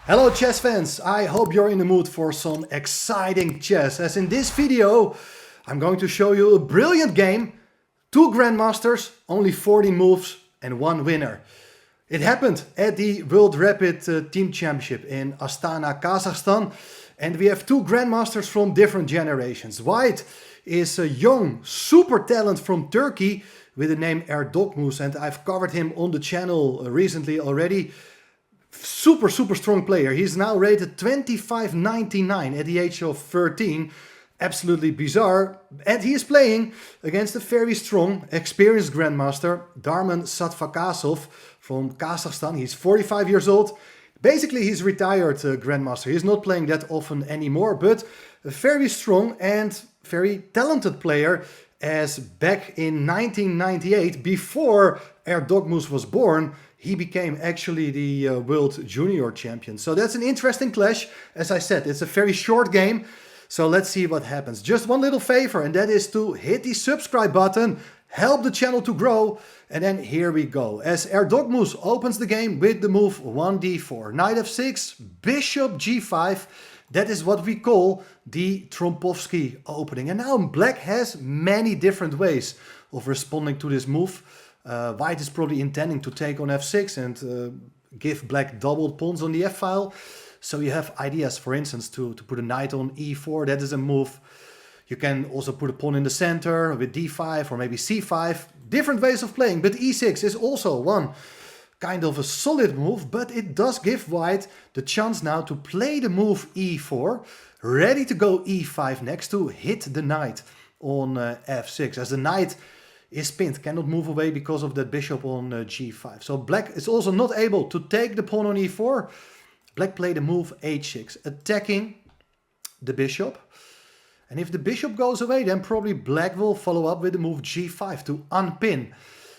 Hello chess fans, I hope you're in the mood for some exciting chess, as in this video I'm going to show you a brilliant game, 2 grandmasters, only 14 moves and 1 winner. It happened at the World Rapid Team Championship in Astana, Kazakhstan, and we have 2 grandmasters from different generations. White is a young super talent from Turkey with the name Erdogmus, and I've covered him on the channel recently already. Super strong player. He's now rated 25.99 at the age of 13. Absolutely bizarre. And he is playing against a very strong, experienced grandmaster, Sadvakasov from Kazakhstan. He's 45 years old. Basically, he's retired grandmaster. He's not playing that often anymore, but a very strong and very talented player, as back in 1998, before Erdogmus was born, he became actually the world junior champion. So that's an interesting clash. As I said, it's a very short game. So let's see what happens. Just one little favor, and that is to hit the subscribe button, help the channel to grow. And then here we go. As Erdogmus opens the game with the move 1d4, knight f6, bishop g5. That is what we call the Trompovsky opening. And now black has many different ways of responding to this move. White is probably intending to take on f6 and give black doubled pawns on the f-file. So you have ideas, for instance, to put a knight on e4. That is a move. You can also put a pawn in the center with d5 or maybe c5. Different ways of playing, but e6 is also one kind of a solid move, but it does give white the chance now to play the move e4, ready to go e5 next to hit the knight on f6, as the knight is pinned, cannot move away because of that bishop on g5. So black is also not able to take the pawn on e4. Black played the move h6, attacking the bishop. And if the bishop goes away, then probably black will follow up with the move g5 to unpin.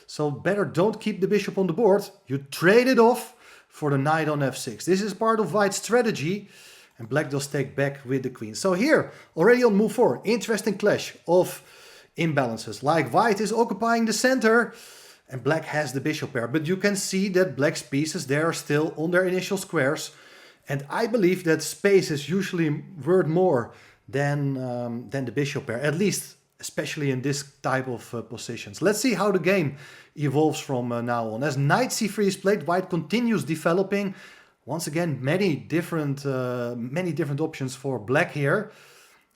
So better don't keep the bishop on the board. You trade it off for the knight on f6. This is part of white's strategy. And black does take back with the queen. So here, already on move 4, interesting clash of imbalances. Like white is occupying the center and black has the bishop pair. But you can see that black's pieces, they are still on their initial squares. And I believe that space is usually worth more than the bishop pair. At least, especially in this type of positions. Let's see how the game evolves from now on. As knight c3 is played, white continues developing. Once again, many different options for black here.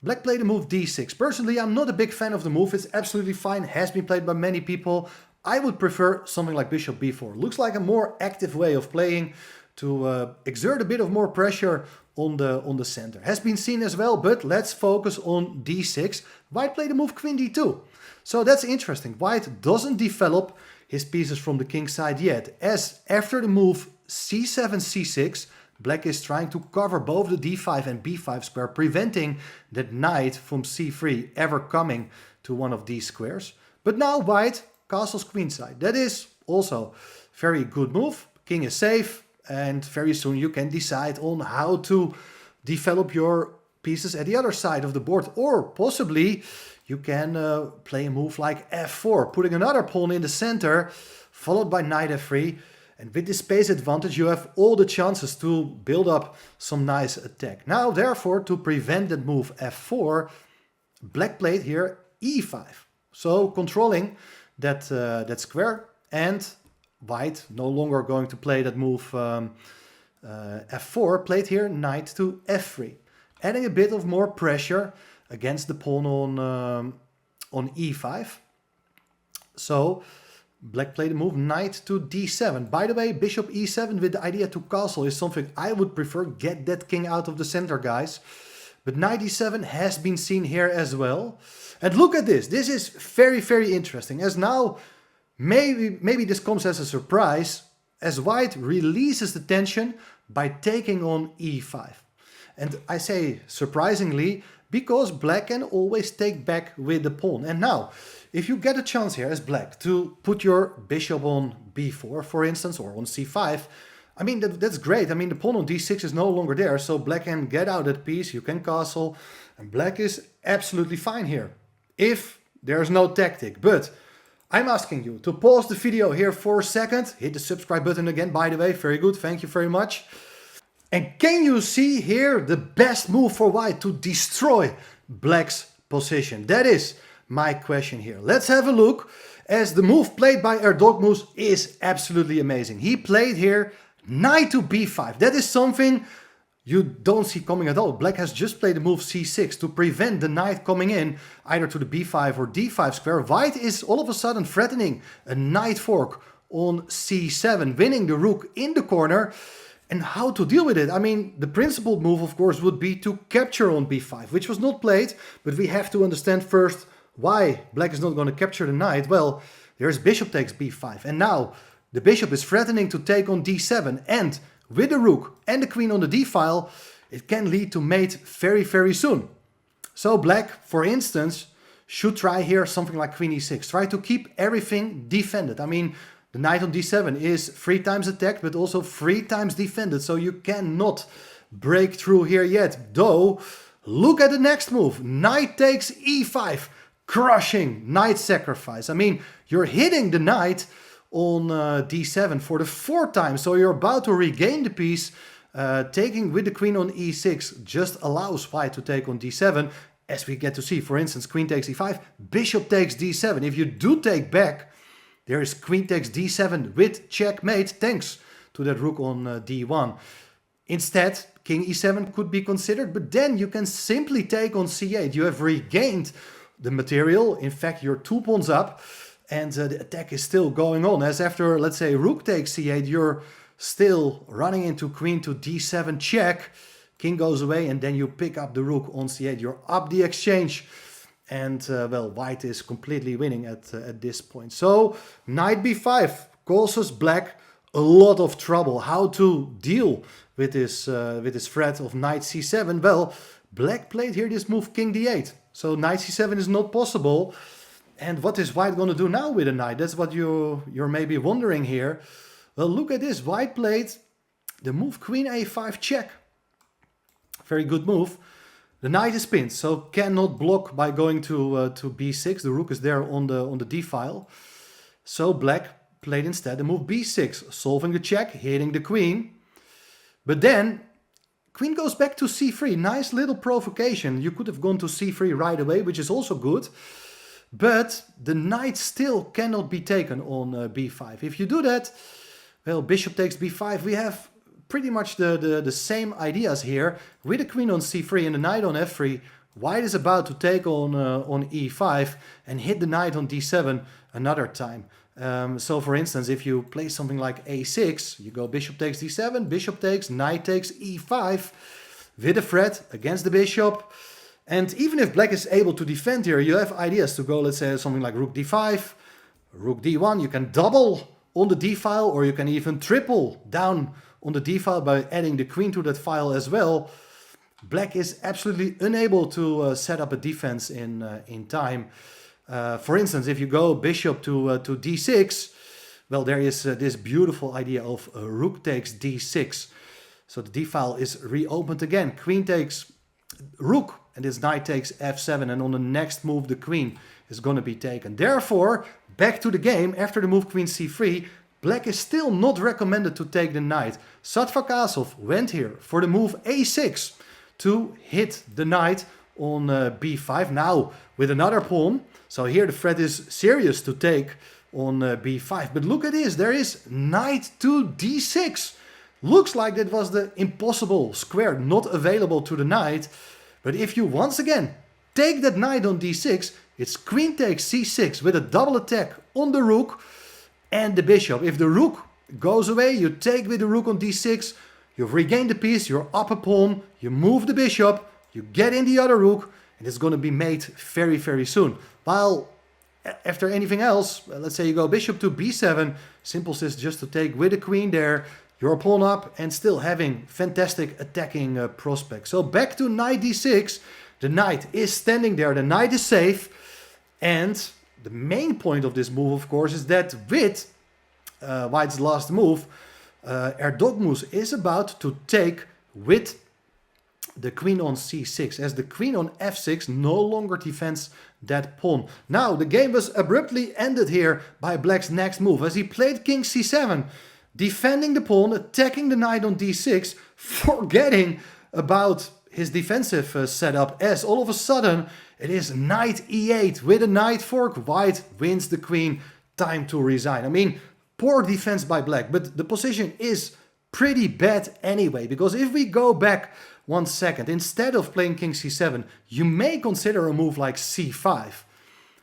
Black played the move d6. Personally, I'm not a big fan of the move. It's absolutely fine, has been played by many people. I would prefer something like bishop b4. Looks like a more active way of playing to exert a bit of more pressure on the center. Has been seen as well, but let's focus on d6. White played the move queen d2. So that's interesting. White doesn't develop his pieces from the king side yet, as after the move c7, c6, black is trying to cover both the d5 and b5 square, preventing that knight from c3 ever coming to one of these squares. But now white castles queenside. That is also very good move. King is safe, and very soon you can decide on how to develop your pieces at the other side of the board. Or possibly you can play a move like f4, putting another pawn in the center, followed by knight f3. And with this space advantage, you have all the chances to build up some nice attack. Now, therefore, to prevent that move f4, black played here e5. So controlling that square, and white no longer going to play that move f4, played here knight to f3, adding a bit of more pressure against the pawn on e5. So black played the move knight to d7. By the way, bishop e7 with the idea to castle is something I would prefer. Get that king out of the center, guys. But knight e7 has been seen here as well. And look at this. This is very interesting, as now maybe this comes as a surprise, as white releases the tension by taking on e5. And I say surprisingly because black can always take back with the pawn. And now, if you get a chance here as black to put your bishop on b4, for instance, or on c5, I mean, that's great. I mean, the pawn on d6 is no longer there, so black can get out that piece, you can castle, and black is absolutely fine here, if there's no tactic. But I'm asking you to pause the video here for a second, hit the subscribe button again, by the way, very good, thank you very much. And can you see here the best move for white to destroy black's position? That is my question here. Let's have a look, as the move played by Erdogmus is absolutely amazing. He played here knight to b5. That is something you don't see coming at all. Black has just played the move c6 to prevent the knight coming in either to the b5 or d5 square. White is all of a sudden threatening a knight fork on c7, winning the rook in the corner. And how to deal with it? I mean, the principled move, of course, would be to capture on b5, which was not played, but we have to understand first why black is not going to capture the knight. Well, there's bishop takes b5, and now the bishop is threatening to take on d7, and with the rook and the queen on the d-file, it can lead to mate very, very soon. So black, for instance, should try here something like queen e6, try to keep everything defended. I mean, the knight on d7 is 3 times attacked, but also 3 times defended, so you cannot break through here yet. Though, look at the next move. Knight takes e5, crushing knight sacrifice. I mean, you're hitting the knight on d7 for the 4th time, so you're about to regain the piece. Taking with the queen on e6 just allows white to take on d7, as we get to see. For instance, queen takes e5, bishop takes d7. If you do take back, there is queen takes d7 with checkmate, thanks to that rook on d1. Instead, king e7 could be considered, but then you can simply take on c8. You have regained the material. In fact, you're 2 pawns up, and the attack is still going on. As after, let's say, rook takes c8, you're still running into queen to d7 check. King goes away, and then you pick up the rook on c8. You're up the exchange. And, well, white is completely winning at this point. So, knight b5 causes black a lot of trouble. How to deal with this threat of knight c7? Well, black played here this move king d8. So, knight c7 is not possible. And what is white going to do now with a knight? That's what you're maybe wondering here. Well, look at this. White played the move queen a5 check. Very good move. The knight is pinned, so cannot block by going to b6. The rook is there on the d-file. So black played instead the move b6, solving the check, hitting the queen. But then queen goes back to c3. Nice little provocation. You could have gone to c3 right away, which is also good. But the knight still cannot be taken on b5. If you do that, well, bishop takes b5. We have pretty much the same ideas here. With the queen on c3 and the knight on f3, white is about to take on e5 and hit the knight on d7 another time. So for instance, if you play something like a6, you go bishop takes d7, bishop takes, knight takes e5 with a threat against the bishop. And even if black is able to defend here, you have ideas to go, let's say, something like rook d5, rook d1. You can double on the d-file, or you can even triple down on the d-file by adding the queen to that file as well. Black is absolutely unable to set up a defense in time. For instance, if you go bishop to d6, well, there is this beautiful idea of rook takes d6. So the d-file is reopened again. Queen takes rook, and this knight takes f7, and on the next move the queen is going to be taken. Therefore, back to the game, after the move queen c3, black is still not recommended to take the knight. Sadvakasov went here for the move a6 to hit the knight on b5. Now with another pawn. So here the threat is serious to take on b5. But look at this. There is knight to d6. Looks like that was the impossible square not available to the knight. But if you once again take that knight on d6, it's queen takes c6 with a double attack on the rook and the bishop. If the rook goes away, you take with the rook on d6, you've regained the piece, you're up a pawn, you move the bishop, you get in the other rook, and it's going to be mate very, very soon. While after anything else, let's say you go bishop to b7, simple is just to take with the queen there, you're a pawn up and still having fantastic attacking prospects. So back to knight d6, the knight is standing there, the knight is safe, and the main point of this move, of course, is that with white's last move, Erdogmus is about to take with the queen on c6, as the queen on f6 no longer defends that pawn. Now, the game was abruptly ended here by black's next move, as he played king c7, defending the pawn, attacking the knight on d6, forgetting about his defensive setup, as all of a sudden it is knight e8 with a knight fork. White wins the queen, time to resign. I mean, poor defense by black, but the position is pretty bad anyway, because if we go back 1 second, instead of playing king c7, you may consider a move like c5.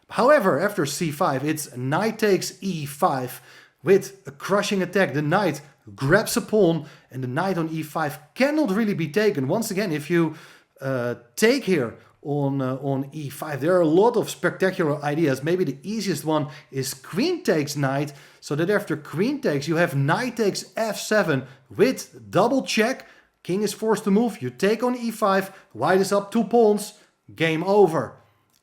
However, after c5, it's knight takes e5 with a crushing attack. The knight grabs a pawn, and the knight on e5 cannot really be taken. Once again, if you take here on e5, there are a lot of spectacular ideas. Maybe the easiest one is queen takes knight, so that after queen takes, you have knight takes f7 with double check. King is forced to move, you take on e5, white is up 2 pawns, game over.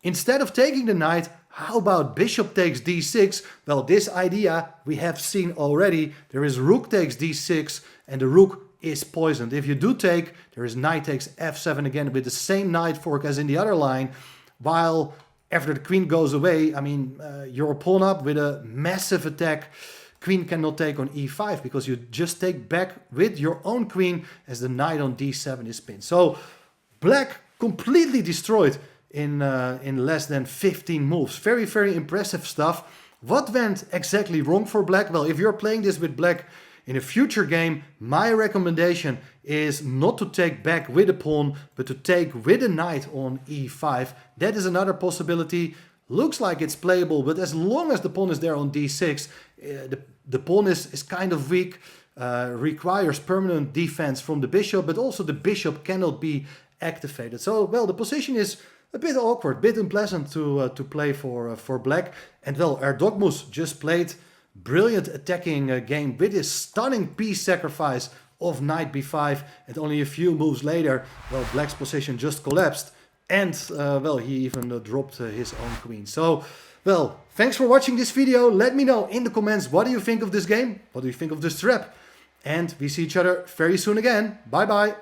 Instead of taking the knight, how about bishop takes d6? Well, this idea we have seen already. There is rook takes d6 and the rook is poisoned. If you do take, there is knight takes f7 again with the same knight fork as in the other line. While after the queen goes away, I mean, you're a pawn up with a massive attack. Queen cannot take on e5 because you just take back with your own queen as the knight on d7 is pinned. So black completely destroyed in less than 15 moves. Very, very impressive stuff. What went exactly wrong for black? Well, if you're playing this with black in a future game, my recommendation is not to take back with a pawn, but to take with a knight on e5. That is another possibility. Looks like it's playable, but as long as the pawn is there on d6, the pawn is kind of weak, requires permanent defense from the bishop, but also the bishop cannot be activated. So, well, the position is a bit awkward, a bit unpleasant to play for black. And well, Erdogmus just played brilliant attacking game with his stunning piece sacrifice of knight b5, and only a few moves later, well, black's position just collapsed. And, well, he even dropped his own queen. So, well, thanks for watching this video. Let me know in the comments, what do you think of this game? What do you think of this trap? And we see each other very soon again. Bye-bye.